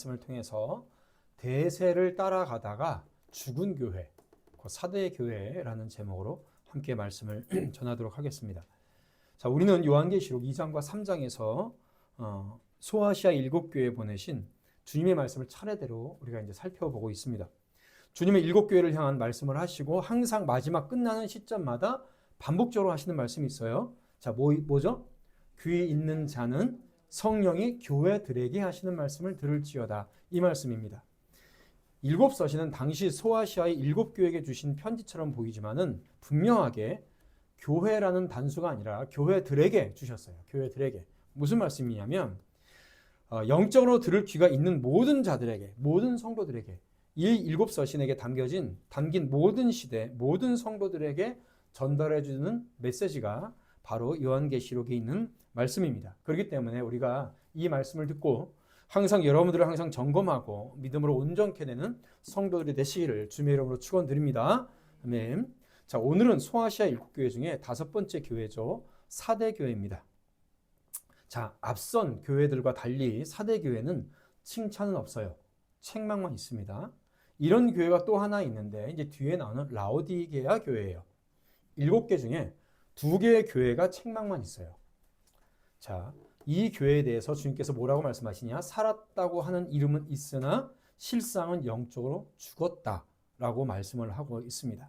말씀을 통해서 대세를 따라가다가 죽은 교회, 그 사대 교회라는 제목으로 함께 말씀을 전하도록 하겠습니다. 자, 우리는 요한계시록 2장과 3장에서 소아시아 7교회에 보내신 주님의 말씀을 차례대로 우리가 이제 살펴보고 있습니다. 주님의 7교회를 향한 말씀을 하시고 항상 마지막 끝나는 시점마다 반복적으로 하시는 말씀이 있어요. 자, 뭐죠? 귀 있는 자는 성령이 교회들에게 하시는 말씀을 들을지어다. 이 말씀입니다. 7서신은 당시 소아시아의 7교회에게 주신 편지처럼 보이지만은 분명하게 교회라는 단수가 아니라 교회들에게 주셨어요. 교회들에게. 무슨 말씀이냐면 영적으로 들을 귀가 있는 모든 자들에게, 모든 성도들에게, 이 7서신에게 담긴 모든 시대, 모든 성도들에게 전달해주는 메시지가 바로 요한계시록에 있는 말씀입니다. 그렇기 때문에 우리가 이 말씀을 듣고 항상 여러분들을 항상 점검하고 믿음으로 온전케 되는 성도들이 되시기를 주님의 이름으로 축원드립니다. 아멘. 자, 오늘은 소아시아 7교회 중에 5번째 교회죠. 사대교회입니다. 자, 앞선 교회들과 달리 사대교회는 칭찬은 없어요. 책망만 있습니다. 이런 교회가 또 하나 있는데 이제 뒤에 나오는 라오디게아 교회예요. 7개 중에 2개의 교회가 책망만 있어요. 자, 이 교회에 대해서 주님께서 뭐라고 말씀하시냐? 살았다고 하는 이름은 있으나 실상은 영적으로 죽었다라고 말씀을 하고 있습니다.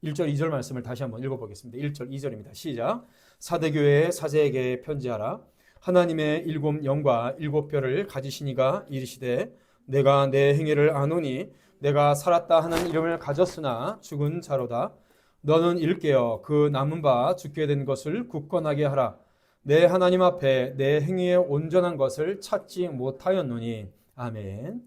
1절, 2절 말씀을 다시 한번 읽어보겠습니다. 1절, 2절입니다. 시작. 사대교회의 사제에게 편지하라. 하나님의 7 영과 7 뼈를 가지시니가 이르시되 내가 내 행위를 아노니 내가 살았다 하는 이름을 가졌으나 죽은 자로다. 너는 일깨어 그 남은 바 죽게 된 것을 굳건하게 하라. 내 하나님 앞에 내 행위에 온전한 것을 찾지 못하였노니. 아멘.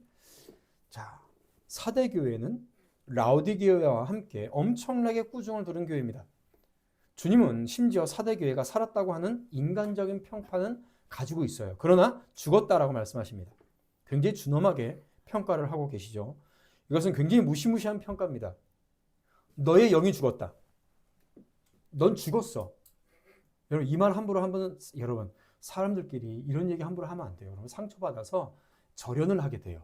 자, 사대교회는 라오디게아와 함께 엄청나게 꾸중을 들은 교회입니다. 주님은 심지어 사대교회가 살았다고 하는 인간적인 평판은 가지고 있어요. 그러나 죽었다라고 말씀하십니다. 굉장히 준엄하게 평가를 하고 계시죠. 이것은 굉장히 무시무시한 평가입니다. 너의 영이 죽었다. 넌 죽었어. 여러분, 이 말 함부로 여러분, 사람들끼리 이런 얘기 함부로 하면 안 돼요. 여러분, 상처받아서 절연을 하게 돼요.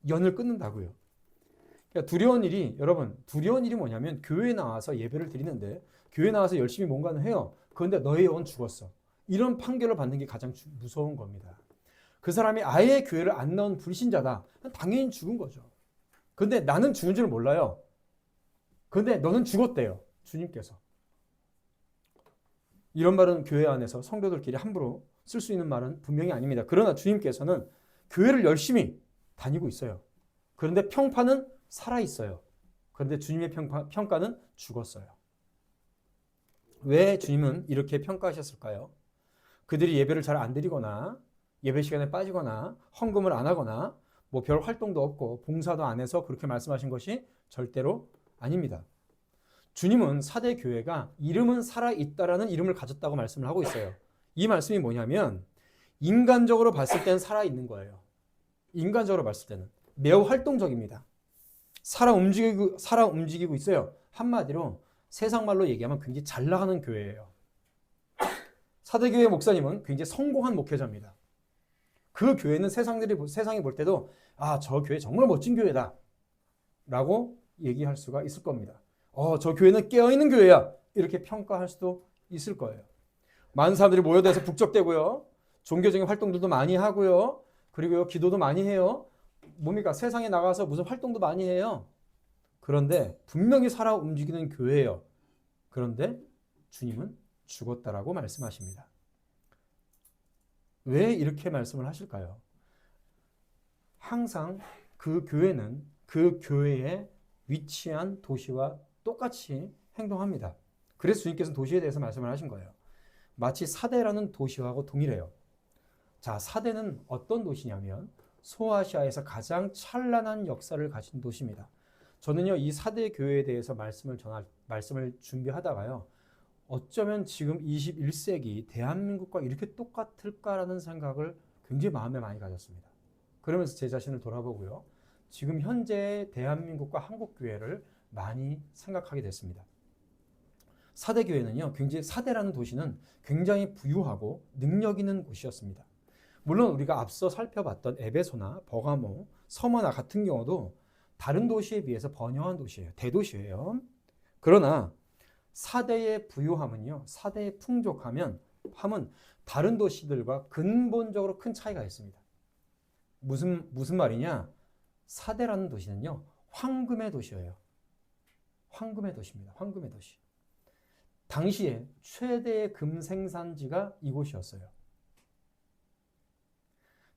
연을 끊는다고요. 그러니까 두려운 일이 뭐냐면 교회에 나와서 예배를 드리는데 교회에 나와서 열심히 뭔가는 해요. 그런데 너의 영은 죽었어. 이런 판결을 받는 게 가장 무서운 겁니다. 그 사람이 아예 교회를 안 나온 불신자다. 당연히 죽은 거죠. 그런데 나는 죽은 줄 몰라요. 그런데 너는 죽었대요. 주님께서. 이런 말은 교회 안에서 성도들끼리 함부로 쓸 수 있는 말은 분명히 아닙니다. 그러나 주님께서는 교회를 열심히 다니고 있어요. 그런데 평판은 살아있어요. 그런데 주님의 평가는 죽었어요. 왜 주님은 이렇게 평가하셨을까요? 그들이 예배를 잘 안 드리거나 예배 시간에 빠지거나 헌금을 안 하거나 뭐 별 활동도 없고 봉사도 안 해서 그렇게 말씀하신 것이 절대로 아닙니다. 주님은 사대교회가 이름은 살아있다라는 이름을 가졌다고 말씀을 하고 있어요. 이 말씀이 뭐냐면 인간적으로 봤을 때는 살아있는 거예요. 인간적으로 봤을 때는 매우 활동적입니다. 살아 움직이고 있어요. 한마디로 세상 말로 얘기하면 굉장히 잘 나가는 교회예요. 사대교회 목사님은 굉장히 성공한 목회자입니다. 그 교회는 세상이 볼 때도 저 교회 정말 멋진 교회다 라고 얘기할 수가 있을 겁니다. 저 교회는 깨어있는 교회야 이렇게 평가할 수도 있을 거예요. 많은 사람들이 모여들어서 북적대고요. 종교적인 활동들도 많이 하고요. 그리고 기도도 많이 해요. 뭡니까? 세상에 나가서 무슨 활동도 많이 해요. 그런데 분명히 살아 움직이는 교회예요. 그런데 주님은 죽었다라고 말씀하십니다. 왜 이렇게 말씀을 하실까요? 항상 그 교회는 그 교회에 위치한 도시와 똑같이 행동합니다. 그래서 주님께서는 도시에 대해서 말씀을 하신 거예요. 마치 사대라는 도시하고 동일해요. 자, 사대는 어떤 도시냐면 소아시아에서 가장 찬란한 역사를 가진 도시입니다. 저는요, 이 사대 교회에 대해서 말씀을 준비하다가요, 어쩌면 지금 21세기 대한민국과 이렇게 똑같을까라는 생각을 굉장히 마음에 많이 가졌습니다. 그러면서 제 자신을 돌아보고요, 지금 현재 대한민국과 한국교회를 많이 생각하게 됐습니다. 사대교회는요, 사대라는 도시는 굉장히 부유하고 능력 있는 곳이었습니다. 물론 우리가 앞서 살펴봤던 에베소나 버가모, 서머나 같은 경우도 다른 도시에 비해서 번영한 도시예요. 대도시예요. 그러나 사대의 부유함은요, 사대의 풍족함은 다른 도시들과 근본적으로 큰 차이가 있습니다. 무슨 말이냐? 사대라는 도시는요, 황금의 도시예요. 황금의 도시입니다. 황금의 도시. 당시에 최대의 금 생산지가 이곳이었어요.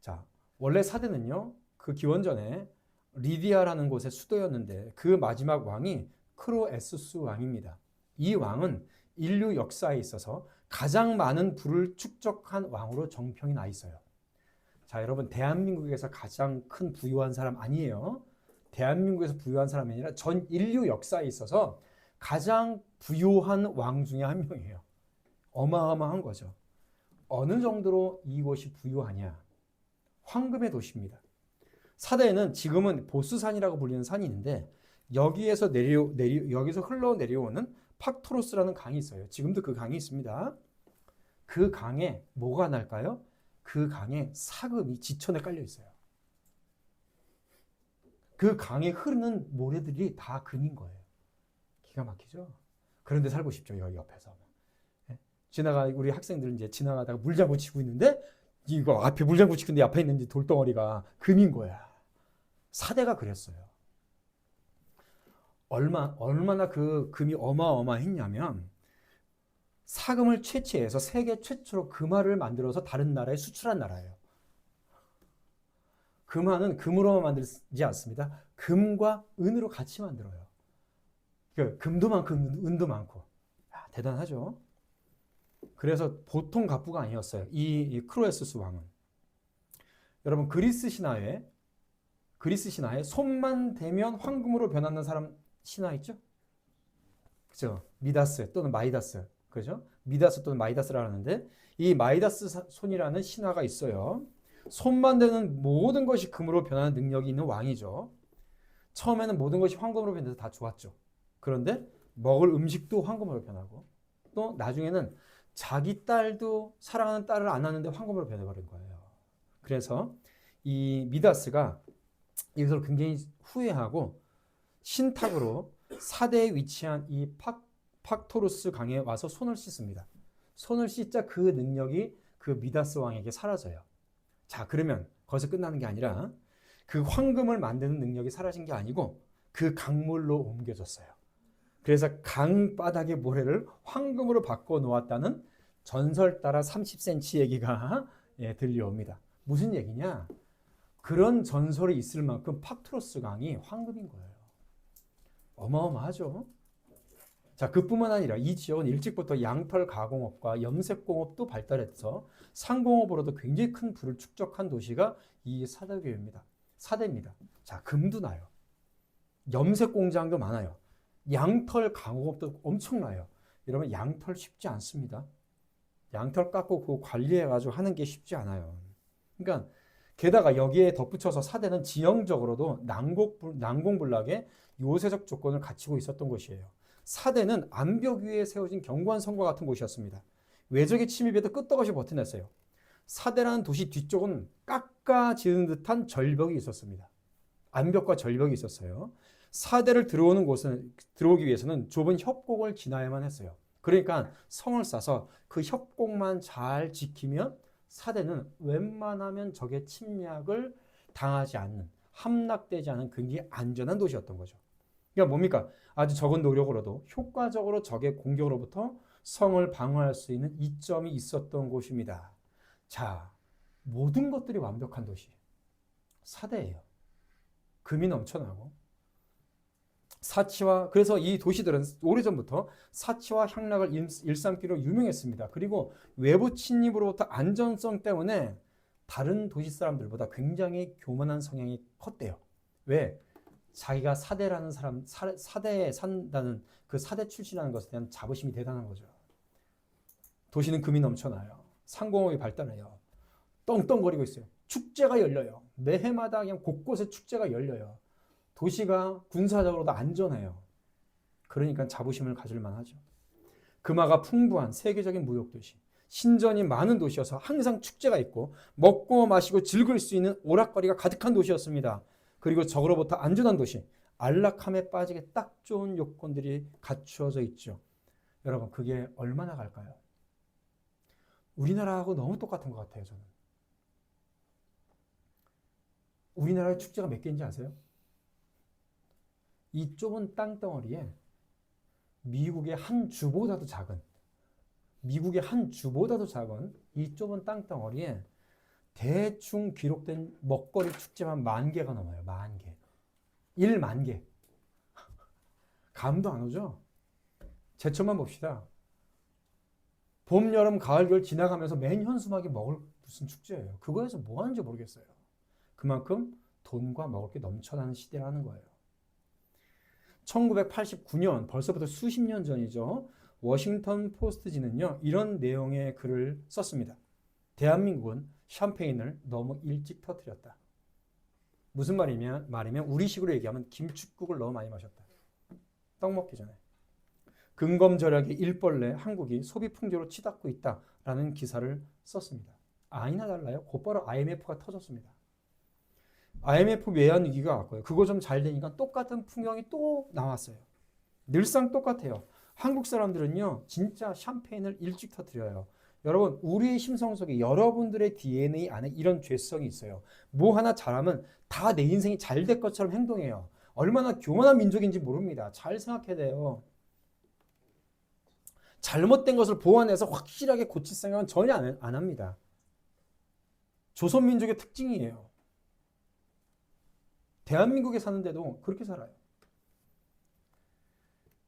자, 원래 사대는요, 그 기원전에 리디아라는 곳의 수도였는데 그 마지막 왕이 크로에수스 왕입니다. 이 왕은 인류 역사에 있어서 가장 많은 부를 축적한 왕으로 정평이 나 있어요. 자, 여러분, 대한민국에서 가장 큰 부유한 사람 아니에요. 대한민국에서 부유한 사람이 아니라 전 인류 역사에 있어서 가장 부유한 왕 중에 한 명이에요. 어마어마한 거죠. 어느 정도로 이곳이 부유하냐? 황금의 도시입니다. 사대에는 지금은 보스산이라고 불리는 산이 있는데 여기에서 여기서 흘러내려오는 팍토로스라는 강이 있어요. 지금도 그 강이 있습니다. 그 강에 뭐가 날까요? 그 강에 사금이 지천에 깔려 있어요. 그 강에 흐르는 모래들이 다 금인 거예요. 기가 막히죠? 그런데 살고 싶죠, 여기 옆에서. 우리 학생들은 이제 지나가다가 물장구 치고 있는데 이거 앞에 물장구 치고 있는데 앞에 있는 돌덩어리가 금인 거야. 사대가 그랬어요. 얼마나 그 금이 어마어마했냐면 사금을 채취해서 세계 최초로 금화를 만들어서 다른 나라에 수출한 나라예요. 금화는 금으로만 만들지 않습니다. 금과 은으로 같이 만들어요. 금도 많고 은도 많고. 대단하죠. 그래서 보통 갑부가 아니었어요. 이 크로에수스 왕은. 여러분, 그리스 신화에 손만 대면 황금으로 변하는 사람 신화 있죠? 그죠? 미다스 또는 마이다스. 그죠? 미다스 또는 마이다스라고 하는데 이 마이다스 손이라는 신화가 있어요. 손만 대는 모든 것이 금으로 변하는 능력이 있는 왕이죠. 처음에는 모든 것이 황금으로 변해서 다 좋았죠. 그런데 먹을 음식도 황금으로 변하고 또 나중에는 자기 딸도 사랑하는 딸을 안 하는데 황금으로 변해버린 거예요. 그래서 이 미다스가 이것을 굉장히 후회하고 신탁으로 사대에 위치한 이 팍토루스 강에 와서 손을 씻습니다. 손을 씻자 그 능력이 그 미다스 왕에게 사라져요. 자, 그러면 거기서 끝나는 게 아니라 그 황금을 만드는 능력이 사라진 게 아니고 그 강물로 옮겨졌어요. 그래서 강 바닥의 모래를 황금으로 바꿔 놓았다는 전설 따라 30cm 얘기가 들려옵니다. 무슨 얘기냐? 그런 전설이 있을 만큼 팍토루스 강이 황금인 거예요. 어마어마하죠. 자, 그뿐만 아니라 이 지역은 일찍부터 양털 가공업과 염색공업도 발달해서 상공업으로도 굉장히 큰 부를 축적한 도시가 이 사대입니다. 자, 금도 나요. 염색 공장도 많아요. 양털 가공업도 엄청나요. 여러분, 양털 쉽지 않습니다. 양털 깎고 그거 관리해가지고 하는 게 쉽지 않아요. 그러니까 게다가 여기에 덧붙여서 사대는 지형적으로도 난공불락의 요새적 조건을 갖추고 있었던 곳이에요. 사대는 암벽 위에 세워진 견고한 성과 같은 곳이었습니다. 외적의 침입에도 끄떡없이 버텨냈어요. 사대라는 도시 뒤쪽은 깎아지은 듯한 절벽이 있었습니다. 암벽과 절벽이 있었어요. 사대를 들어오기 위해서는 좁은 협곡을 지나야만 했어요. 그러니까 성을 쌓아서 그 협곡만 잘 지키면 사대는 웬만하면 적의 침략을 당하지 않는, 함락되지 않은 굉장히 안전한 도시였던 거죠. 그러니까 뭡니까? 아주 적은 노력으로도 효과적으로 적의 공격으로부터 성을 방어할 수 있는 이점이 있었던 곳입니다. 자, 모든 것들이 완벽한 도시. 사대예요. 금이 넘쳐나고 그래서 이 도시들은 오래전부터 사치와 향락을 일삼기로 유명했습니다. 그리고 외부 침입으로부터 안전성 때문에 다른 도시 사람들보다 굉장히 교만한 성향이 컸대요. 왜? 자기가 사대라는 사람, 사대에 산다는 그 사대 출신이라는 것에 대한 자부심이 대단한 거죠. 도시는 금이 넘쳐나요. 상공업이 발달해요. 떵떵거리고 있어요. 축제가 열려요. 매해마다 그냥 곳곳에 축제가 열려요. 도시가 군사적으로도 안전해요. 그러니까 자부심을 가질 만하죠. 금화가 풍부한 세계적인 무역도시, 신전이 많은 도시여서 항상 축제가 있고 먹고 마시고 즐길 수 있는 오락거리가 가득한 도시였습니다. 그리고 적으로부터 안전한 도시, 안락함에 빠지게 딱 좋은 요건들이 갖추어져 있죠. 여러분, 그게 얼마나 갈까요? 우리나라하고 너무 똑같은 것 같아요, 저는. 우리나라의 축제가 몇 개인지 아세요? 이 좁은 땅덩어리에 미국의 한 주보다도 작은 이 좁은 땅덩어리에 대충 기록된 먹거리 축제만 10,000개가 넘어요. 10,000개. 1만 개. 감도 안 오죠? 제천만 봅시다. 봄, 여름, 가을, 겨울 지나가면서 맨 현수막이 먹을 무슨 축제예요. 그거에서 뭐 하는지 모르겠어요. 그만큼 돈과 먹을 게 넘쳐나는 시대라는 거예요. 1989년, 벌써부터 수십 년 전이죠. 워싱턴 포스트지는요, 이런 내용의 글을 썼습니다. 대한민국은 샴페인을 너무 일찍 터뜨렸다. 무슨 말이면 우리식으로 얘기하면 김칫국을 너무 많이 마셨다. 떡 먹기 전에. 근검절약의 일벌레 한국이 소비 풍조로 치닫고 있다라는 기사를 썼습니다. 아니나 달라요. 곧바로 IMF가 터졌습니다. IMF 외환 위기가 왔고요. 그거 좀 잘 되니까 똑같은 풍경이 또 나왔어요. 늘상 똑같아요. 한국 사람들은요, 진짜 샴페인을 일찍 터뜨려요. 여러분, 우리의 심성 속에 여러분들의 DNA 안에 이런 죄성이 있어요. 뭐 하나 잘하면 다 내 인생이 잘 될 것처럼 행동해요. 얼마나 교만한 민족인지 모릅니다. 잘 생각해야 돼요. 잘못된 것을 보완해서 확실하게 고칠 생각은 전혀 안 합니다. 조선민족의 특징이에요. 대한민국에 사는데도 그렇게 살아요.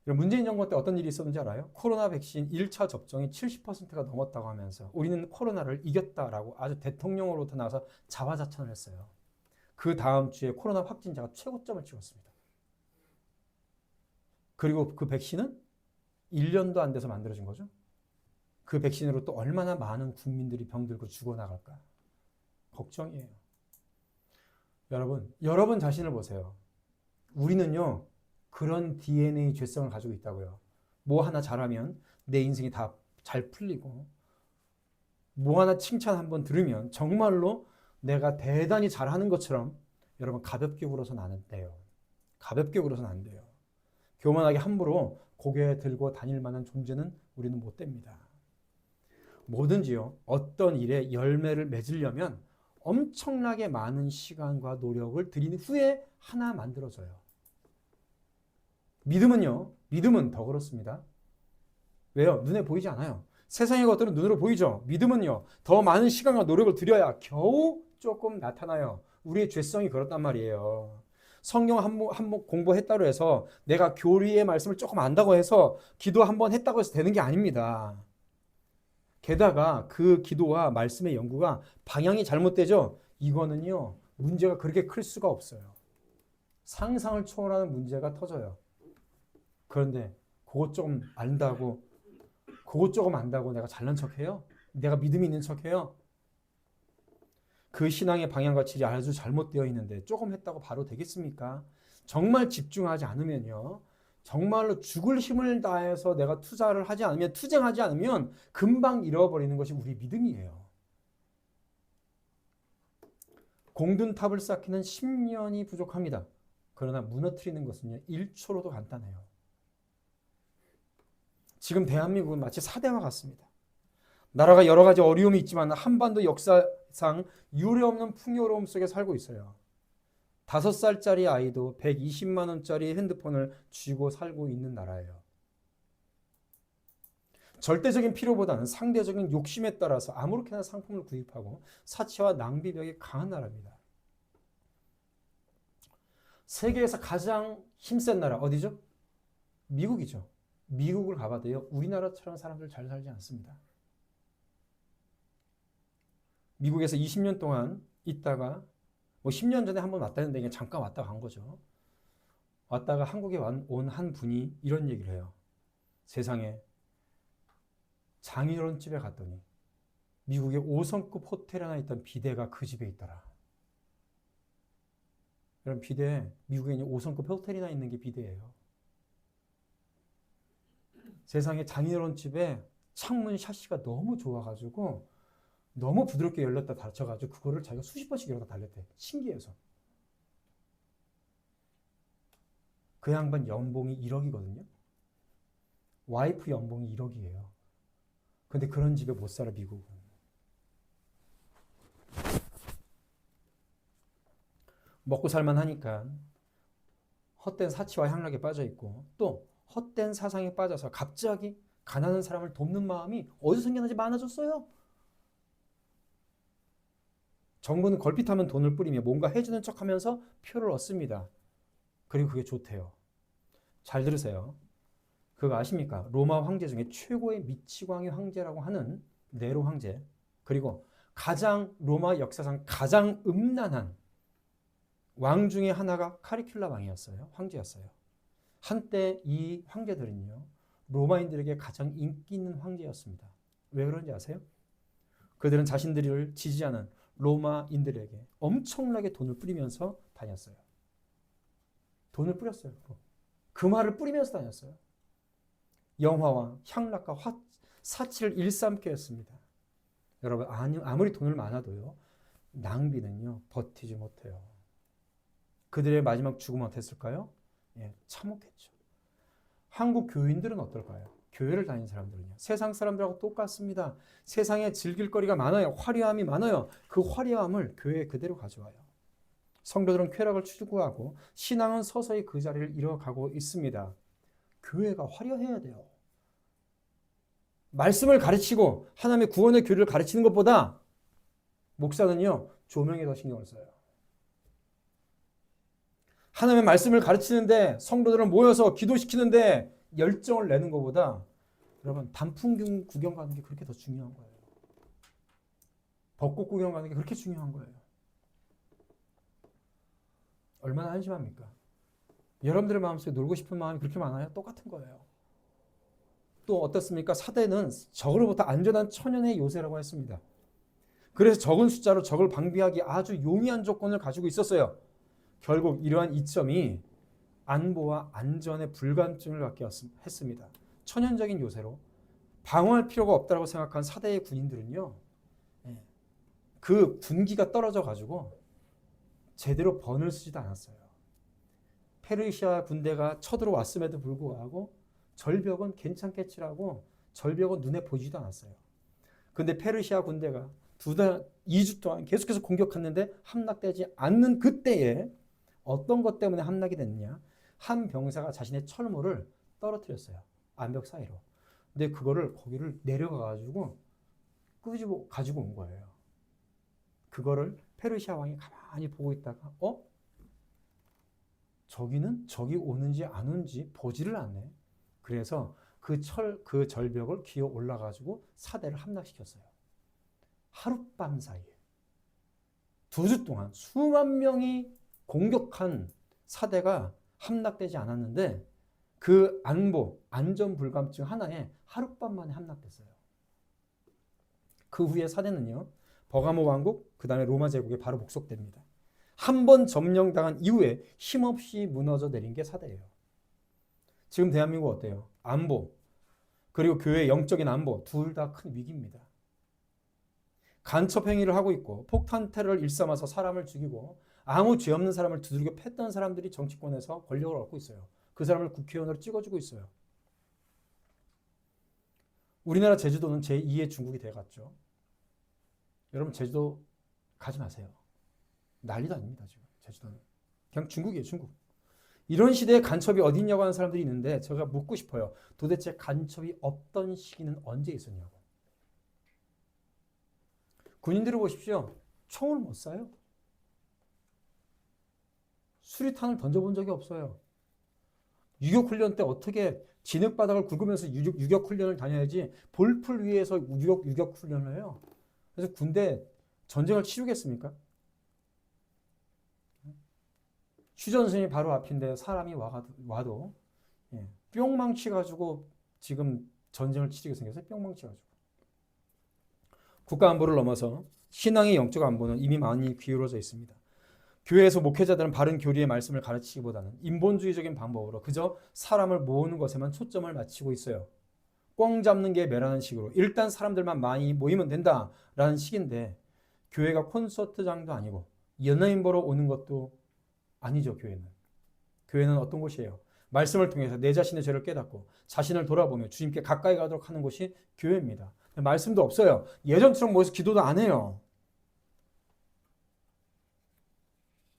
문재인 정부 때 어떤 일이 있었는지 알아요? 코로나 백신 1차 접종이 70%가 넘었다고 하면서 우리는 코로나를 이겼다라고 아주 대통령으로부터 나와서 자화자찬을 했어요. 그 다음 주에 코로나 확진자가 최고점을 찍었습니다. 그리고 그 백신은 1년도 안 돼서 만들어진 거죠. 그 백신으로 또 얼마나 많은 국민들이 병들고 죽어나갈까? 걱정이에요. 여러분 자신을 보세요. 우리는요, 그런 DNA 죄성을 가지고 있다고요. 뭐 하나 잘하면 내 인생이 다 잘 풀리고, 뭐 하나 칭찬 한번 들으면 정말로 내가 대단히 잘하는 것처럼 여러분 가볍게 굴어서는 안 돼요. 가볍게 굴어서는 안 돼요. 교만하게 함부로 고개 들고 다닐 만한 존재는 우리는 못 됩니다. 뭐든지요, 어떤 일에 열매를 맺으려면 엄청나게 많은 시간과 노력을 들인 후에 하나 만들어져요. 믿음은 더 그렇습니다. 왜요? 눈에 보이지 않아요. 세상의 것들은 눈으로 보이죠. 믿음은요, 더 많은 시간과 노력을 들여야 겨우 조금 나타나요. 우리의 죄성이 그렇단 말이에요. 성경 한번 공부했다고 해서 내가 교리의 말씀을 조금 안다고 해서 기도 한번 했다고 해서 되는 게 아닙니다. 게다가 그 기도와 말씀의 연구가 방향이 잘못되죠. 이거는요, 문제가 그렇게 클 수가 없어요. 상상을 초월하는 문제가 터져요. 그런데 그것 조금 안다고 내가 잘난 척해요? 내가 믿음이 있는 척해요? 그 신앙의 방향과 질이 아주 잘못되어 있는데 조금 했다고 바로 되겠습니까? 정말 집중하지 않으면요, 정말로 죽을 힘을 다해서 내가 투쟁하지 않으면 금방 잃어버리는 것이 우리 믿음이에요. 공든탑을 쌓기는 10년이 부족합니다. 그러나 무너뜨리는 것은요, 1초로도 간단해요. 지금 대한민국은 마치 사대와 같습니다. 나라가 여러 가지 어려움이 있지만 한반도 역사상 유례없는 풍요로움 속에 살고 있어요. 5살짜리 아이도 120만 원짜리 핸드폰을 쥐고 살고 있는 나라예요. 절대적인 필요보다는 상대적인 욕심에 따라서 아무렇게나 상품을 구입하고 사치와 낭비벽이 강한 나라입니다. 세계에서 가장 힘센 나라 어디죠? 미국이죠. 미국을 가봐도요, 우리나라처럼 사람들 잘 살지 않습니다. 미국에서 20년 동안 있다가 10년 전에 한번 왔다는데 그냥 잠깐 왔다 간 거죠. 왔다가 한국에 온 한 분이 이런 얘기를 해요. 세상에 장인어른 집에 갔더니 미국의 5성급 호텔에 하나 있던 비데가 그 집에 있더라. 여러분, 비데, 미국에 있는 5성급 호텔이나 있는 게 비데예요. 세상에 장인어른 집에 창문 샤시가 너무 좋아가지고 너무 부드럽게 열렸다 닫혀가지고 그거를 자기가 수십 번씩 열었다 달렸대. 신기해서. 그 양반 연봉이 1억이거든요. 와이프 연봉이 1억이에요. 근데 그런 집에 못 살아, 미국은. 먹고 살만하니까 헛된 사치와 향락에 빠져 있고 또 헛된 사상에 빠져서 갑자기 가난한 사람을 돕는 마음이 어디서 생겨나지 많아졌어요. 정부는 걸핏하면 돈을 뿌리며 뭔가 해주는 척하면서 표를 얻습니다. 그리고 그게 좋대요. 잘 들으세요. 그거 아십니까? 로마 황제 중에 최고의 미치광이 황제라고 하는 네로 황제, 그리고 가장 로마 역사상 가장 음란한 왕 중에 하나가 카리큘라 왕이었어요. 황제였어요. 한때 이 황제들은요, 로마인들에게 가장 인기 있는 황제였습니다. 왜 그런지 아세요? 그들은 자신들을 지지하는 로마인들에게 엄청나게 돈을 뿌리면서 다녔어요. 돈을 뿌렸어요. 금화를 뿌리면서 다녔어요. 영화와 향락과 사치를 일삼게 했습니다. 여러분, 아무리 돈을 많아도요, 낭비는요, 버티지 못해요. 그들의 마지막 죽음은 어땠을까요? 예, 참혹했죠. 한국 교인들은 어떨까요? 교회를 다니는 사람들은요. 세상 사람들하고 똑같습니다. 세상에 즐길 거리가 많아요. 화려함이 많아요. 그 화려함을 교회에 그대로 가져와요. 성도들은 쾌락을 추구하고 신앙은 서서히 그 자리를 잃어가고 있습니다. 교회가 화려해야 돼요. 말씀을 가르치고 하나님의 구원의 교리를 가르치는 것보다 목사는요, 조명에 더 신경을 써요. 하나님의 말씀을 가르치는데 성도들은 모여서 기도시키는데 열정을 내는 것보다 여러분 단풍 구경 가는 게 그렇게 더 중요한 거예요. 벚꽃 구경 가는 게 그렇게 중요한 거예요. 얼마나 한심합니까? 여러분들의 마음속에 놀고 싶은 마음이 그렇게 많아요? 똑같은 거예요. 또 어떻습니까? 사대는 적으로부터 안전한 천연의 요새라고 했습니다. 그래서 적은 숫자로 적을 방비하기 아주 용이한 조건을 가지고 있었어요. 결국 이러한 이점이 안보와 안전의 불감증을 갖게 했습니다. 천연적인 요새로 방어할 필요가 없다고 생각한 사대의 군인들은요, 그 군기가 떨어져 가지고 제대로 번을 쓰지도 않았어요. 페르시아 군대가 쳐들어왔음에도 불구하고 절벽은 괜찮겠지라고 절벽은 눈에 보이지도 않았어요. 근데 페르시아 군대가 2주 동안 계속해서 공격했는데 함락되지 않는 그때에 어떤 것 때문에 함락이 됐느냐? 한 병사가 자신의 철모를 떨어뜨렸어요. 암벽 사이로. 근데 그거를 거기를 내려가가지고 끄집어 가지고 온 거예요. 그거를 페르시아 왕이 가만히 보고 있다가 적이 오는지 안 오는지 보지를 않네. 그래서 그 절벽을 기어 올라가지고 사대를 함락시켰어요. 하룻밤 사이에 2주 동안 수만 명이 공격한 사대가 함락되지 않았는데 그 안전 불감증 하나에 하룻밤 만에 함락됐어요. 그 후에 사대는요, 버가모 왕국, 그 다음에 로마 제국에 바로 복속됩니다. 한 번 점령당한 이후에 힘없이 무너져 내린 게 사대예요. 지금 대한민국 어때요? 안보, 그리고 교회의 영적인 안보, 둘 다 큰 위기입니다. 간첩 행위를 하고 있고 폭탄 테러를 일삼아서 사람을 죽이고 아무 죄 없는 사람을 두들겨 팼던 사람들이 정치권에서 권력을 얻고 있어요. 그 사람을 국회의원으로 찍어주고 있어요. 우리나라 제주도는 제2의 중국이 돼갔죠. 여러분 제주도 가지 마세요. 난리도 아닙니다. 지금 제주도는 그냥 중국이에요. 중국. 이런 시대에 간첩이 어디 있냐고 하는 사람들이 있는데 제가 묻고 싶어요. 도대체 간첩이 없던 시기는 언제 있었냐고. 군인들을 보십시오. 총을 못 쏴요. 수리탄을 던져본 적이 없어요. 유격훈련 때 어떻게 진흙바닥을 굵으면서 유격훈련을 다녀야지 볼풀 위에서 유격훈련을 해요. 그래서 군대 전쟁을 치르겠습니까? 휴전선이 바로 앞인데 사람이 와도 뿅망치 가지고 지금 전쟁을 치르게 생겨서 뿅망치 가지고. 국가 안보를 넘어서 신앙의 영적 안보는 이미 많이 기울어져 있습니다. 교회에서 목회자들은 바른 교리의 말씀을 가르치기보다는 인본주의적인 방법으로 그저 사람을 모으는 것에만 초점을 맞추고 있어요. 꽝 잡는 게 매라는 식으로 일단 사람들만 많이 모이면 된다라는 식인데, 교회가 콘서트장도 아니고 연예인 보러 오는 것도 아니죠. 교회는 어떤 곳이에요? 말씀을 통해서 내 자신의 죄를 깨닫고 자신을 돌아보며 주님께 가까이 가도록 하는 곳이 교회입니다. 말씀도 없어요. 예전처럼 모여서 기도도 안 해요.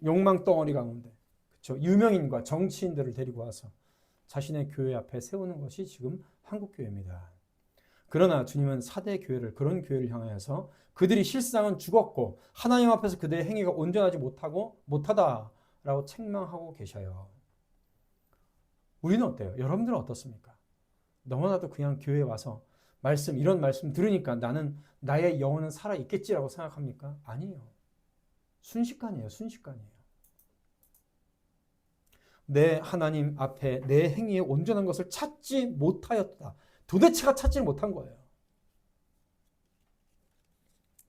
욕망 덩어리 가운데, 그렇죠? 유명인과 정치인들을 데리고 와서 자신의 교회 앞에 세우는 것이 지금 한국교회입니다. 그러나 주님은 4대 교회를, 그런 교회를 향하여서 그들이 실상은 죽었고 하나님 앞에서 그들의 행위가 온전하지 못하다라고 책망하고 계셔요. 우리는 어때요? 여러분들은 어떻습니까? 너무나도 그냥 교회에 와서 이런 말씀 들으니까 나는 나의 영혼은 살아있겠지라고 생각합니까? 아니에요. 순식간이에요. 내 하나님 앞에 내 행위에 온전한 것을 찾지 못하였다. 도대체가 찾지 못한 거예요.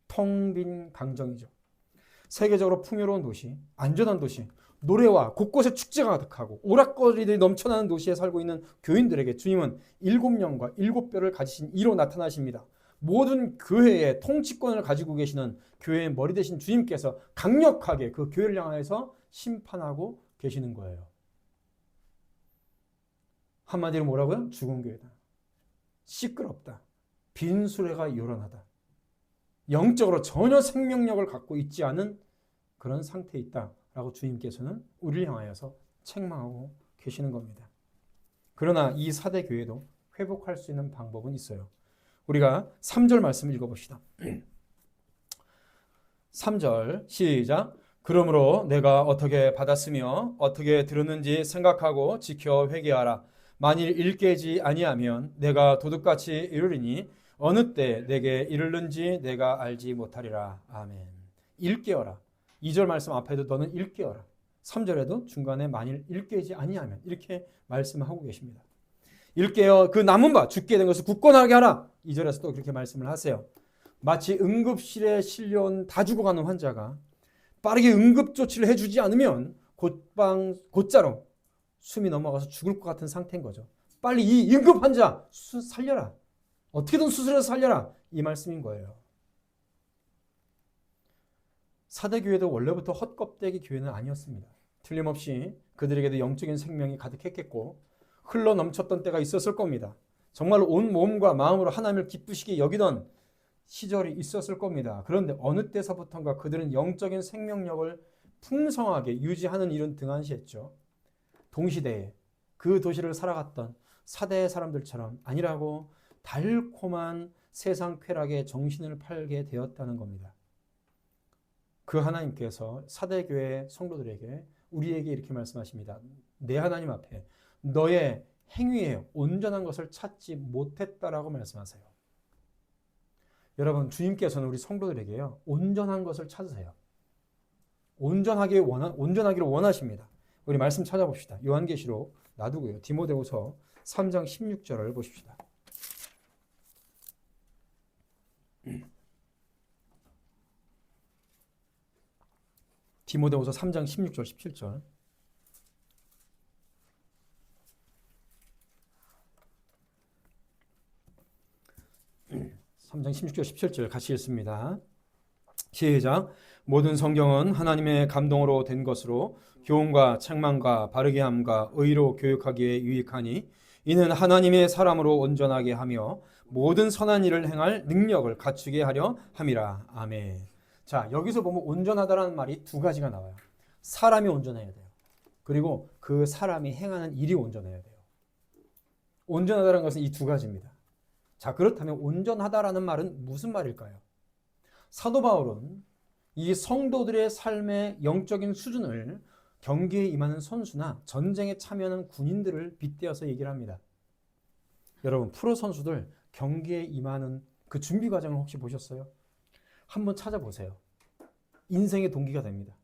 텅 빈 강정이죠. 세계적으로 풍요로운 도시, 안전한 도시, 노래와 곳곳에 축제가 가득하고 오락거리들이 넘쳐나는 도시에 살고 있는 교인들에게 주님은 7영과 7뼈를 가지신 이로 나타나십니다. 모든 교회의 통치권을 가지고 계시는 교회의 머리 되신 주님께서 강력하게 그 교회를 향해서 심판하고 계시는 거예요. 한마디로 뭐라고요? 죽은 교회다. 시끄럽다. 빈수레가 요란하다. 영적으로 전혀 생명력을 갖고 있지 않은 그런 상태에 있다라고 주님께서는 우리를 향하여서 책망하고 계시는 겁니다. 그러나 이 4대 교회도 회복할 수 있는 방법은 있어요. 우리가 3절 말씀 읽어봅시다. 3절 시작. 그러므로 내가 어떻게 받았으며 어떻게 들었는지 생각하고 지켜 회개하라. 만일 일깨지 아니하면 내가 도둑같이 이르리니 어느 때 내게 이르는지 내가 알지 못하리라. 아멘. 일깨어라. 2절 말씀 앞에도 너는 일깨어라. 3절에도 중간에 만일 일깨지 아니하면 이렇게 말씀하고 계십니다. 일깨어 그 남은 바 죽게 된 것을 굳건하게 하라. 2절에서 또 그렇게 말씀을 하세요. 마치 응급실에 실려온 다 죽어가는 환자가 빠르게 응급조치를 해주지 않으면 곧자로 숨이 넘어가서 죽을 것 같은 상태인 거죠. 빨리 이 응급 환자 살려라. 어떻게든 수술해서 살려라. 이 말씀인 거예요. 4대 교회도 원래부터 헛껍데기 교회는 아니었습니다. 틀림없이 그들에게도 영적인 생명이 가득했겠고 흘러 넘쳤던 때가 있었을 겁니다. 정말 온 몸과 마음으로 하나님을 기쁘시게 여기던 시절이 있었을 겁니다. 그런데 어느 때서부터인가 그들은 영적인 생명력을 풍성하게 유지하는 일은 등한시했죠. 동시대에 그 도시를 살아갔던 4대 사람들처럼 아니라고 달콤한 세상 쾌락에 정신을 팔게 되었다는 겁니다. 그 하나님께서 4대 교회 성도들에게 우리에게 이렇게 말씀하십니다. 내 하나님 앞에 너의 행위에 온전한 것을 찾지 못했다라고 말씀하세요. 여러분, 주님께서는 우리 성도들에게요, 온전한 것을 찾으세요. 온전하기를 원하십니다. 우리 말씀 찾아봅시다. 요한계시록 놔두고요. 디모데후서 3장 16절을 보십시다. 디모데후서 3장 16절 17절. 3장 16절 17절 같이 읽습니다. 시작. 모든 성경은 하나님의 감동으로 된 것으로 교훈과 책망과 바르게 함과 의로 교육하기에 유익하니 이는 하나님의 사람으로 온전하게 하며 모든 선한 일을 행할 능력을 갖추게 하려 함이라. 아멘. 자, 여기서 보면 온전하다라는 말이 두 가지가 나와요. 사람이 온전해야 돼요. 그리고 그 사람이 행하는 일이 온전해야 돼요. 온전하다는 것은 이 두 가지입니다. 자, 그렇다면 온전하다라는 말은 무슨 말일까요? 사도 바울은 이 성도들의 삶의 영적인 수준을 경기에 임하는 선수나 전쟁에 참여하는 군인들을 빗대어서 얘기를 합니다. 여러분, 프로 선수들 경기에 임하는 그 준비 과정을 혹시 보셨어요? 한번 찾아보세요. 인생의 동기가 됩니다.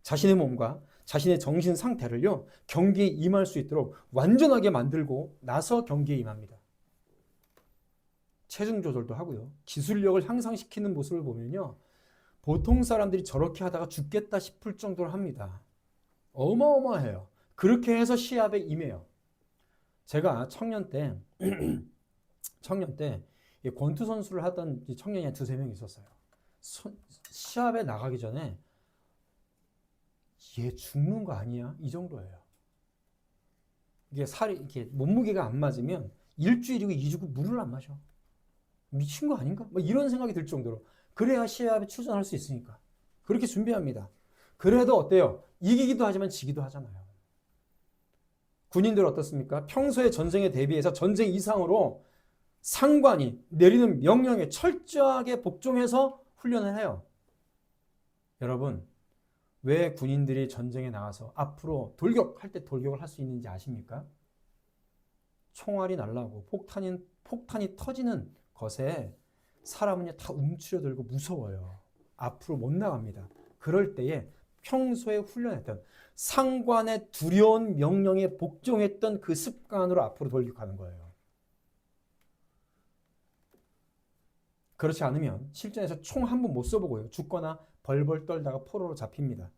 자신의 몸과 자신의 정신 상태를요, 경기에 임할 수 있도록 완전하게 만들고 나서 경기에 임합니다. 체중 조절도 하고요. 기술력을 향상시키는 모습을 보면요, 보통 사람들이 저렇게 하다가 죽겠다 싶을 정도로 합니다. 어마어마해요. 그렇게 해서 시합에 임해요. 제가 청년 때 청년 때 권투 선수를 하던 청년이 한 두세 명 있었어요. 시합에 나가기 전에 얘 죽는 거 아니야? 이 정도예요. 이게 살이 이렇게 몸무게가 안 맞으면 일주일이고 2주고 물을 안 마셔. 미친 거 아닌가? 뭐 이런 생각이 들 정도로. 그래야 시합에 출전할 수 있으니까. 그렇게 준비합니다. 그래도 어때요? 이기기도 하지만 지기도 하잖아요. 군인들 어떻습니까? 평소에 전쟁에 대비해서 전쟁 이상으로 상관이 내리는 명령에 철저하게 복종해서 훈련을 해요. 여러분, 왜 군인들이 전쟁에 나가서 앞으로 돌격할 때 돌격을 할 수 있는지 아십니까? 총알이 날라오고 폭탄이 터지는 것에 사람은 다 움츠려들고 무서워요. 앞으로 못 나갑니다. 그럴 때에 평소에 훈련했던 상관의 두려운 명령에 복종했던 그 습관으로 앞으로 돌격하는 거예요. 그렇지 않으면 실전에서 총 한 번 못 써보고요. 죽거나 벌벌 떨다가 포로로 잡힙니다.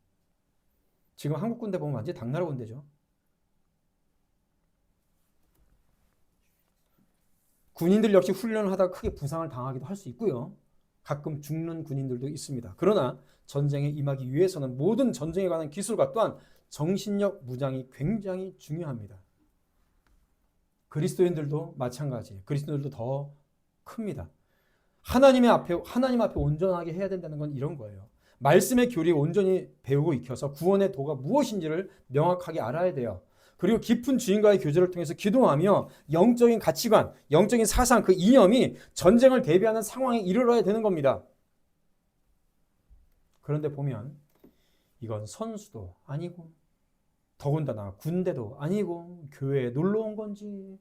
지금 한국 군대 보면 완전히 당나라 군대죠. 군인들 역시 훈련을 하다가 크게 부상을 당하기도 할 수 있고요. 가끔 죽는 군인들도 있습니다. 그러나 전쟁에 임하기 위해서는 모든 전쟁에 관한 기술과 또한 정신력 무장이 굉장히 중요합니다. 그리스도인들도 마찬가지. 그리스도인들도 더 큽니다. 하나님 앞에 온전하게 해야 된다는 건 이런 거예요. 말씀의 교리에 온전히 배우고 익혀서 구원의 도가 무엇인지를 명확하게 알아야 돼요. 그리고 깊은 주인과의 교제를 통해서 기도하며 영적인 가치관, 영적인 사상, 그 이념이 전쟁을 대비하는 상황에 이르러야 되는 겁니다. 그런데 보면 이건 선수도 아니고 더군다나 군대도 아니고 교회에 놀러 온 건지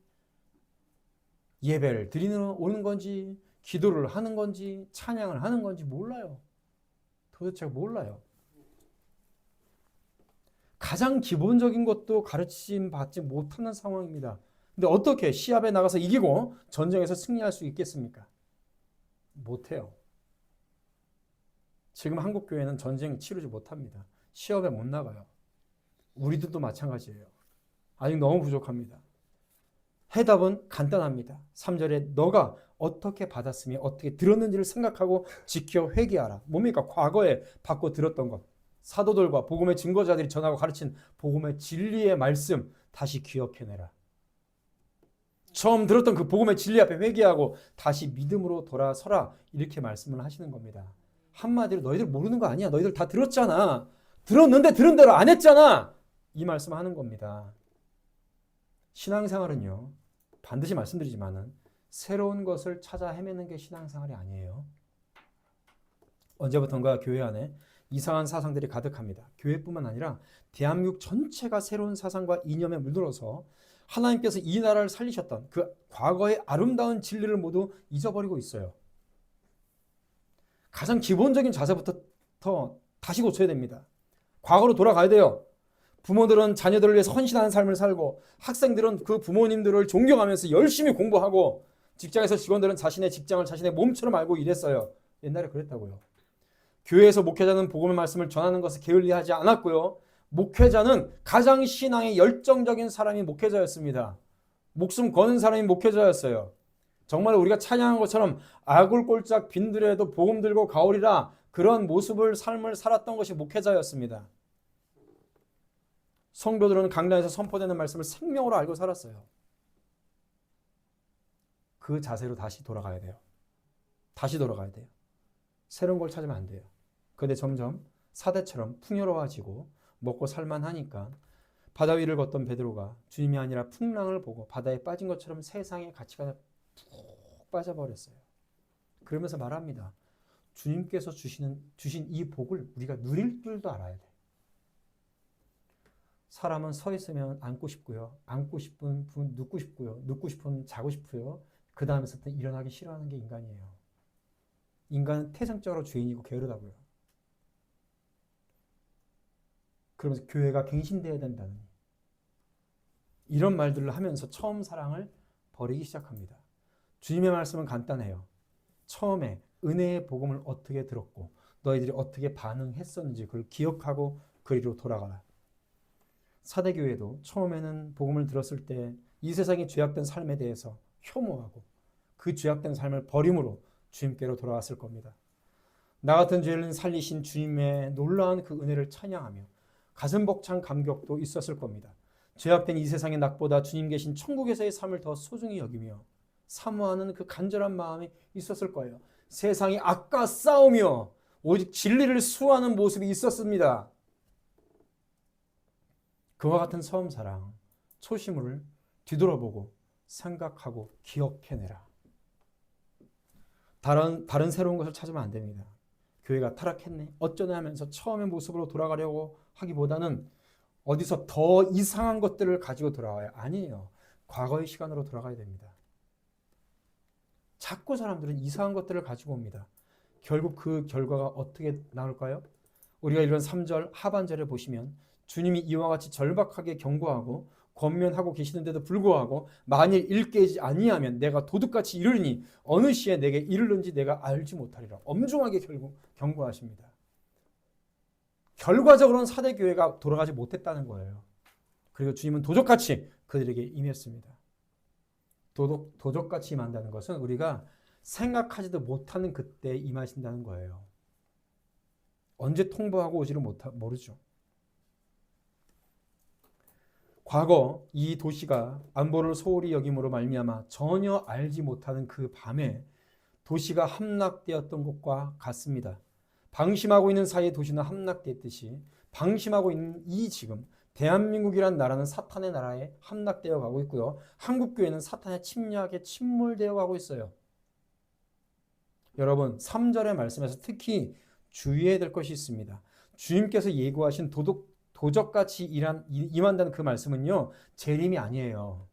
예배를 드리러 오는 건지 기도를 하는 건지 찬양을 하는 건지 몰라요. 도대체 몰라요. 가장 기본적인 것도 가르침 받지 못하는 상황입니다. 근데 어떻게 시합에 나가서 이기고 전쟁에서 승리할 수 있겠습니까? 못해요. 지금 한국 교회는 전쟁 치르지 못합니다. 시합에 못 나가요. 우리들도 마찬가지예요. 아직 너무 부족합니다. 해답은 간단합니다. 3절에 너가 어떻게 받았으며 어떻게 들었는지를 생각하고 지켜 회개하라. 뭡니까? 과거에 받고 들었던 것. 사도들과 복음의 증거자들이 전하고 가르친 복음의 진리의 말씀 다시 기억해내라. 처음 들었던 그 복음의 진리 앞에 회개하고 다시 믿음으로 돌아서라. 이렇게 말씀을 하시는 겁니다. 한마디로 너희들 모르는 거 아니야. 너희들 다 들었잖아. 들었는데 들은 대로 안 했잖아. 이 말씀 하는 겁니다. 신앙생활은요. 반드시 말씀드리지만은 새로운 것을 찾아 헤매는 게 신앙생활이 아니에요. 언제부턴가 교회 안에 이상한 사상들이 가득합니다. 교회뿐만 아니라 대한민국 전체가 새로운 사상과 이념에 물들어서 하나님께서 이 나라를 살리셨던 그 과거의 아름다운 진리를 모두 잊어버리고 있어요. 가장 기본적인 자세부터 다시 고쳐야 됩니다. 과거로 돌아가야 돼요. 부모들은 자녀들을 위해서 헌신하는 삶을 살고 학생들은 그 부모님들을 존경하면서 열심히 공부하고 직장에서 직원들은 자신의 직장을 자신의 몸처럼 알고 일했어요. 옛날에 그랬다고요. 교회에서 목회자는 복음의 말씀을 전하는 것을 게을리하지 않았고요. 목회자는 가장 신앙에 열정적인 사람이 목회자였습니다. 목숨 거는 사람이 목회자였어요. 정말 우리가 찬양한 것처럼 아굴골짝 빈들에도 복음 들고 가오리라 그런 삶을 살았던 것이 목회자였습니다. 성도들은 강단에서 선포되는 말씀을 생명으로 알고 살았어요. 그 자세로 다시 돌아가야 돼요. 다시 돌아가야 돼요. 새로운 걸 찾으면 안 돼요. 그런데 점점 사대처럼 풍요로워지고 먹고 살만하니까 바다 위를 걷던 베드로가 주님이 아니라 풍랑을 보고 바다에 빠진 것처럼 세상의 가치관에 푹 빠져버렸어요. 그러면서 말합니다. 주님께서 주신 이 복을 우리가 누릴 줄도 알아야 돼. 사람은 서 있으면 앉고 싶고요. 앉고 싶은 분 눕고 싶고요. 눕고 싶으면 자고 싶고요. 그 다음에부터 일어나기 싫어하는 게 인간이에요. 인간은 태생적으로 죄인이고 게으르다고요. 그러면서 교회가 갱신되어야 된다는 이런 말들을 하면서 처음 사랑을 버리기 시작합니다. 주님의 말씀은 간단해요. 처음에 은혜의 복음을 어떻게 들었고 너희들이 어떻게 반응했었는지 그걸 기억하고 그리로 돌아가라. 사대교회도 처음에는 복음을 들었을 때 이 세상의 죄악된 삶에 대해서 혐오하고 그 죄악된 삶을 버림으로 주님께로 돌아왔을 겁니다. 나 같은 죄를 살리신 주님의 놀라운 그 은혜를 찬양하며 가슴 벅찬 감격도 있었을 겁니다. 죄악된 이 세상의 낙보다 주님 계신 천국에서의 삶을 더 소중히 여기며 사모하는 그 간절한 마음이 있었을 거예요. 세상이 악과 싸우며 오직 진리를 수호하는 모습이 있었습니다. 그와 같은 처음사랑, 초심을 뒤돌아보고 생각하고 기억해내라. 다른 새로운 것을 찾으면 안 됩니다. 교회가 타락했네, 어쩌네 하면서 처음의 모습으로 돌아가려고 하기보다는 어디서 더 이상한 것들을 가지고 돌아와요. 아니에요. 과거의 시간으로 돌아가야 됩니다. 자꾸 사람들은 이상한 것들을 가지고 옵니다. 결국 그 결과가 어떻게 나올까요? 우리가 이런 3절 하반절에 보시면 주님이 이와 같이 절박하게 경고하고 권면하고 계시는데도 불구하고 만일 일깨지 아니하면 내가 도둑같이 이르리니 어느 시에 내게 이르는지 내가 알지 못하리라. 엄중하게 결국 경고하십니다. 결과적으로는 사대교회가 돌아가지 못했다는 거예요. 그리고 주님은 도적같이 그들에게 임했습니다. 도적같이 임한다는 것은 우리가 생각하지도 못하는 그때 임하신다는 거예요. 언제 통보하고 오지를 모르죠. 과거 이 도시가 안보를 소홀히 여김으로 말미암아 전혀 알지 못하는 그 밤에 도시가 함락되었던 것과 같습니다. 방심하고 있는 사이에 도시는 함락됐듯이 방심하고 있는 이 지금 대한민국이란 나라는 사탄의 나라에 함락되어 가고 있고요. 한국교회는 사탄의 침략에 침몰되어 가고 있어요. 여러분 3절의 말씀에서 특히 주의해야 될 것이 있습니다. 주님께서 예고하신 도적같이 임한다는 그 말씀은요. 재림이 아니에요.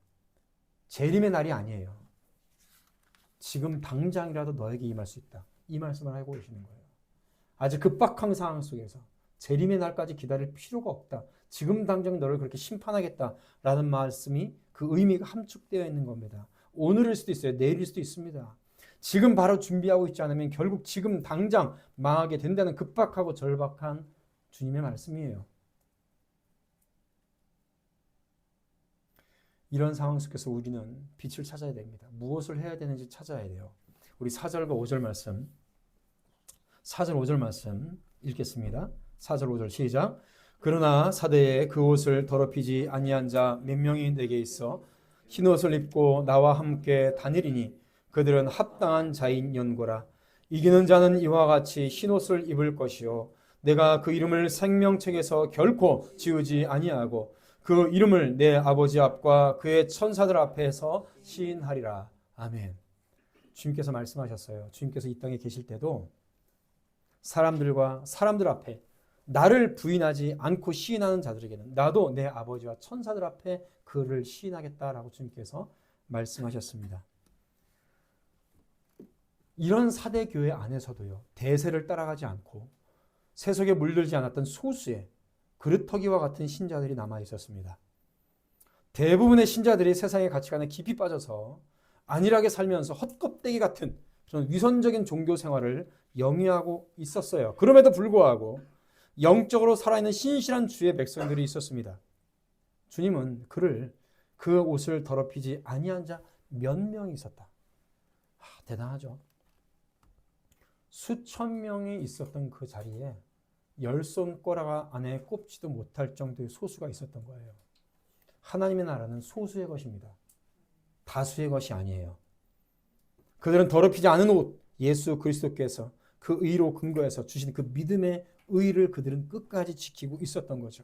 재림의 날이 아니에요. 지금 당장이라도 너에게 임할 수 있다. 이 말씀을 하고 계시는 거예요. 아주 급박한 상황 속에서 재림의 날까지 기다릴 필요가 없다. 지금 당장 너를 그렇게 심판하겠다라는 말씀이 그 의미가 함축되어 있는 겁니다. 오늘일 수도 있어요. 내일일 수도 있습니다. 지금 바로 준비하고 있지 않으면 결국 지금 당장 망하게 된다는 급박하고 절박한 주님의 말씀이에요. 이런 상황 속에서 우리는 빛을 찾아야 됩니다. 무엇을 해야 되는지 찾아야 돼요. 우리 4절과 5절 말씀 4절 5절 말씀 읽겠습니다. 4절 5절 시작. 그러나 사대에 그 옷을 더럽히지 아니한 자 몇 명이 내게 있어 흰옷을 입고 나와 함께 다니리니 그들은 합당한 자인 연고라. 이기는 자는 이와 같이 흰옷을 입을 것이요 내가 그 이름을 생명책에서 결코 지우지 아니하고 그 이름을 내 아버지 앞과 그의 천사들 앞에서 시인하리라. 아멘. 주님께서 말씀하셨어요. 주님께서 이 땅에 계실 때도 사람들 앞에 나를 부인하지 않고 시인하는 자들에게는 나도 내 아버지와 천사들 앞에 그를 시인하겠다라고 주님께서 말씀하셨습니다. 이런 사대 교회 안에서도요. 대세를 따라가지 않고 세속에 물들지 않았던 소수의 그릇터기와 같은 신자들이 남아 있었습니다. 대부분의 신자들이 세상의 가치관에 깊이 빠져서 안일하게 살면서 헛껍데기 같은 그런 위선적인 종교 생활을 영위하고 있었어요. 그럼에도 불구하고 영적으로 살아있는 신실한 주의 백성들이 있었습니다. 주님은 그 옷을 더럽히지 아니한 자 몇 명이 있었다. 대단하죠. 수천 명이 있었던 그 자리에 열 손가락 안에 꼽지도 못할 정도의 소수가 있었던 거예요. 하나님의 나라는 소수의 것입니다. 다수의 것이 아니에요. 그들은 더럽히지 않은 옷, 예수 그리스도께서 그 의로 근거해서 주신 그 믿음의 의를 그들은 끝까지 지키고 있었던 거죠.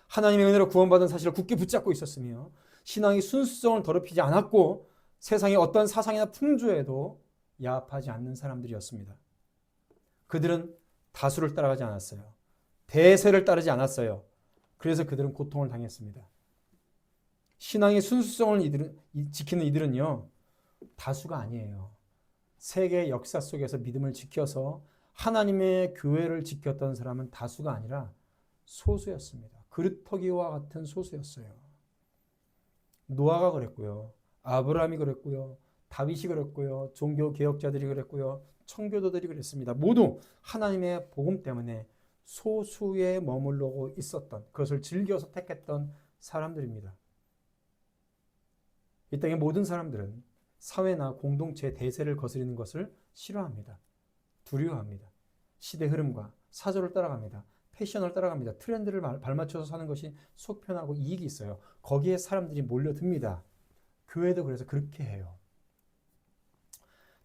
하나님의 은혜로 구원받은 사실을 굳게 붙잡고 있었으며 신앙의 순수성을 더럽히지 않았고 세상의 어떤 사상이나 풍조에도 야합하지 않는 사람들이었습니다. 그들은 다수를 따라가지 않았어요. 대세를 따르지 않았어요. 그래서 그들은 고통을 당했습니다. 신앙의 순수성을 지키는 이들은요. 다수가 아니에요. 세계 역사 속에서 믿음을 지켜서 하나님의 교회를 지켰던 사람은 다수가 아니라 소수였습니다. 그릇터기와 같은 소수였어요. 노아가 그랬고요. 아브라함이 그랬고요. 다윗이 그랬고요. 종교개혁자들이 그랬고요. 청교도들이 그랬습니다. 모두 하나님의 복음 때문에 소수에 머물러고 있었던, 그것을 즐겨서 택했던 사람들입니다. 이 땅의 모든 사람들은 사회나 공동체 대세를 거스르는 것을 싫어합니다. 두려워합니다. 시대 흐름과 사조를 따라갑니다. 패션을 따라갑니다. 트렌드를 발맞춰서 사는 것이 속 편하고 이익이 있어요. 거기에 사람들이 몰려듭니다. 교회도 그래서 그렇게 해요.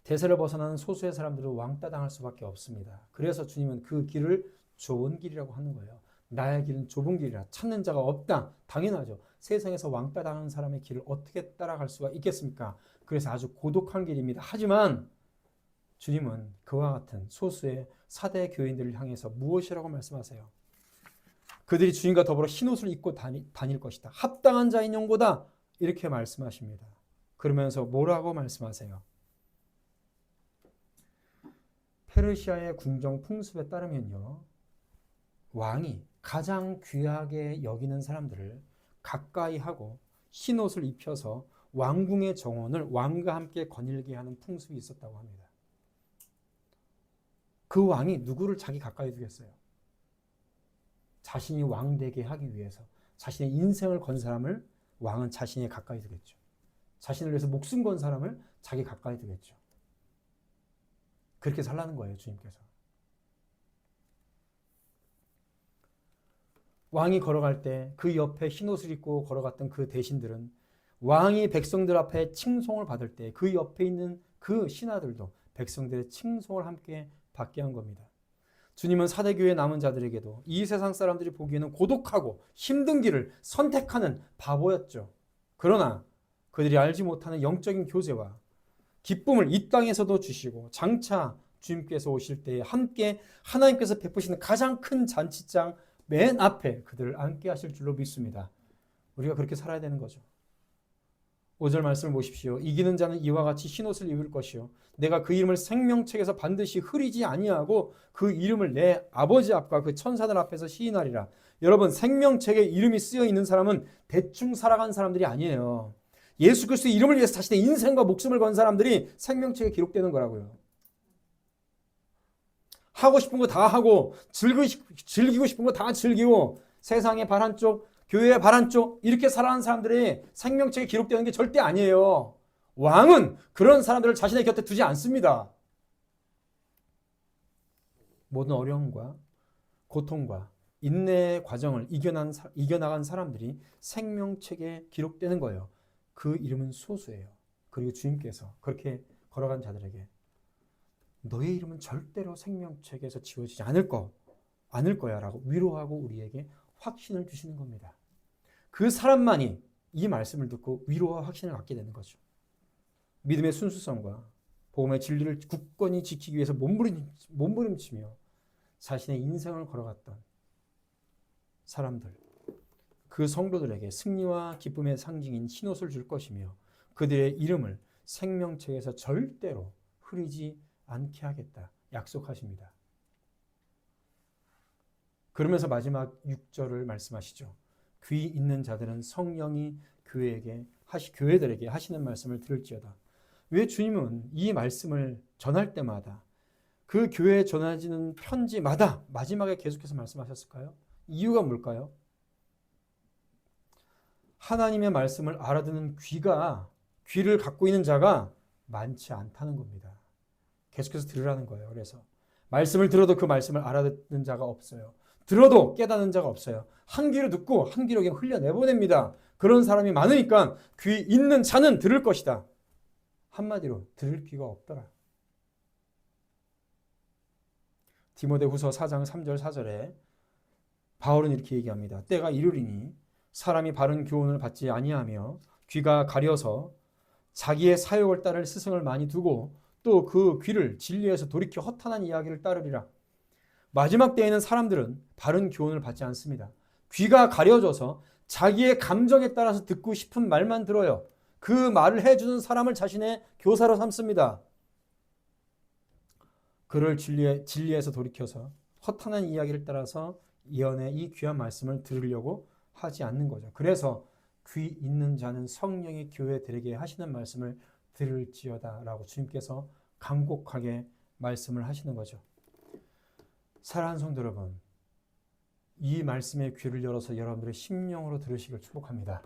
대세를 벗어나는 소수의 사람들은 왕따 당할 수밖에 없습니다. 그래서 주님은 그 길을 좁은 길이라고 하는 거예요. 나의 길은 좁은 길이라 찾는 자가 없다. 당연하죠. 세상에서 왕따 당하는 사람의 길을 어떻게 따라갈 수가 있겠습니까? 그래서 아주 고독한 길입니다. 하지만 주님은 그와 같은 소수의 사대 교인들을 향해서 무엇이라고 말씀하세요? 그들이 주님과 더불어 흰옷을 입고 다닐 것이다. 합당한 자인 용고다. 이렇게 말씀하십니다. 그러면서 뭐라고 말씀하세요? 페르시아의 궁정 풍습에 따르면요, 왕이 가장 귀하게 여기는 사람들을 가까이 하고 흰옷을 입혀서 왕궁의 정원을 왕과 함께 거닐게 하는 풍습이 있었다고 합니다. 그 왕이 누구를 자기 가까이 두겠어요? 자신이 왕 되게 하기 위해서 자신의 인생을 건 사람을 왕은 자신이 가까이 두겠죠. 자신을 위해서 목숨 건 사람을 자기 가까이 두겠죠. 그렇게 살라는 거예요, 주님께서. 왕이 걸어갈 때 그 옆에 흰옷을 입고 걸어갔던 그 대신들은 왕이 백성들 앞에 칭송을 받을 때 그 옆에 있는 그 신하들도 백성들의 칭송을 함께 받게 한 겁니다. 주님은 사대교회 남은 자들에게도 이 세상 사람들이 보기에는 고독하고 힘든 길을 선택하는 바보였죠. 그러나 그들이 알지 못하는 영적인 교제와 기쁨을 이 땅에서도 주시고 장차 주님께서 오실 때에 함께 하나님께서 베푸시는 가장 큰 잔치장 맨 앞에 그들을 앉게 하실 줄로 믿습니다. 우리가 그렇게 살아야 되는 거죠. 5절 말씀을 보십시오. 이기는 자는 이와 같이 흰옷을 입을 것이요 내가 그 이름을 생명책에서 반드시 흐리지 아니하고 그 이름을 내 아버지 앞과 그 천사들 앞에서 시인하리라. 여러분, 생명책에 이름이 쓰여 있는 사람은 대충 살아간 사람들이 아니에요. 예수 그리스도의 이름을 위해서 자신의 인생과 목숨을 건 사람들이 생명책에 기록되는 거라고요. 하고 싶은 거 다 하고 즐기고 싶은 거 다 즐기고 세상의 발 한쪽, 교회의 발 한쪽 이렇게 살아가는 사람들이 생명책에 기록되는 게 절대 아니에요. 왕은 그런 사람들을 자신의 곁에 두지 않습니다. 모든 어려움과 고통과 인내의 과정을 이겨나간 사람들이 생명책에 기록되는 거예요. 그 이름은 소수예요. 그리고 주님께서 그렇게 걸어간 자들에게 너의 이름은 절대로 생명책에서 지워지지 않을 거야 라고 위로하고 우리에게 확신을 주시는 겁니다. 그 사람만이 이 말씀을 듣고 위로와 확신을 갖게 되는 거죠. 믿음의 순수성과 복음의 진리를 굳건히 지키기 위해서 몸부림치며 자신의 인생을 걸어갔던 사람들, 그 성도들에게 승리와 기쁨의 상징인 흰옷을 줄 것이며 그들의 이름을 생명책에서 절대로 흐리지 않게 하겠다 약속하십니다. 그러면서 마지막 6절을 말씀하시죠. 귀 있는 자들은 성령이 교회들에게 하시는 말씀을 들을지어다. 왜 주님은 이 말씀을 전할 때마다 그 교회에 전해지는 편지마다 마지막에 계속해서 말씀하셨을까요? 이유가 뭘까요? 하나님의 말씀을 알아듣는 귀를 갖고 있는 자가 많지 않다는 겁니다. 계속해서 들으라는 거예요. 그래서 말씀을 들어도 그 말씀을 알아듣는 자가 없어요. 들어도 깨닫는 자가 없어요. 한 귀로 듣고 한 귀로 그냥 흘려내보냅니다. 그런 사람이 많으니까 귀 있는 자는 들을 것이다. 한마디로 들을 귀가 없더라. 디모데후서 4장 3절 4절에 바울은 이렇게 얘기합니다. 때가 이르리니 사람이 바른 교훈을 받지 아니하며 귀가 가려서 자기의 사욕을 따를 스승을 많이 두고 또 그 귀를 진리에서 돌이켜 허탄한 이야기를 따르리라. 마지막 때에는 사람들은 바른 교훈을 받지 않습니다. 귀가 가려져서 자기의 감정에 따라서 듣고 싶은 말만 들어요. 그 말을 해주는 사람을 자신의 교사로 삼습니다. 그를 진리에서 돌이켜서 허탄한 이야기를 따라서 예언의 이 귀한 말씀을 들으려고 하지 않는 거죠. 그래서 귀 있는 자는 성령이 교회들에게 하시는 말씀을 들을지어다 라고 주님께서 간곡하게 말씀을 하시는 거죠. 사랑하는 성도 여러분, 이 말씀의 귀를 열어서 여러분들의 심령으로 들으시길 축복합니다.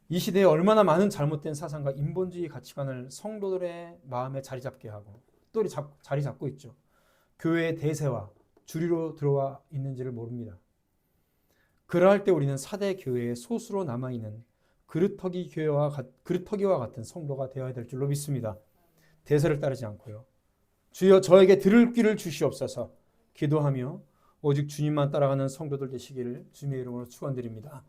이 시대에 얼마나 많은 잘못된 사상과 인본주의 가치관을 성도들의 마음에 자리 잡게 하고 또 자리 잡고 있죠. 교회의 대세와 주류로 들어와 있는지를 모릅니다. 그러할 때 우리는 사대 교회의 소수로 남아있는 그루터기와 같은 성도가 되어야 될 줄로 믿습니다. 대세를 따르지 않고요. 주여 저에게 들을 귀를 주시옵소서 기도하며 오직 주님만 따라가는 성도들 되시기를 주님의 이름으로 축원드립니다.